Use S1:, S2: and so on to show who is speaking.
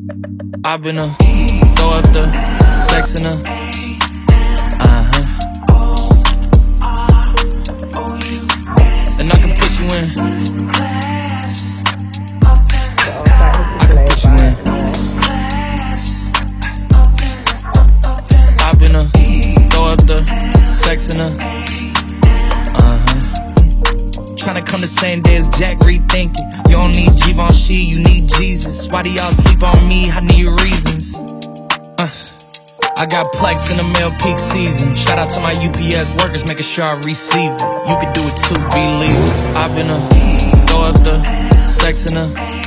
S1: I've been throw up the sex in her. And I can put you in. I can put you in. I've been throw up the sex in her. Tryna come the same day as Jack, rethinking. You don't need Givenchy, you need Jesus. Why do y'all sleep on me? I need reasons. I got plex in the mail peak season. Shout out to my UPS workers, making sure I receive it. You could do it too, believe it. I've been throw up the sex in her.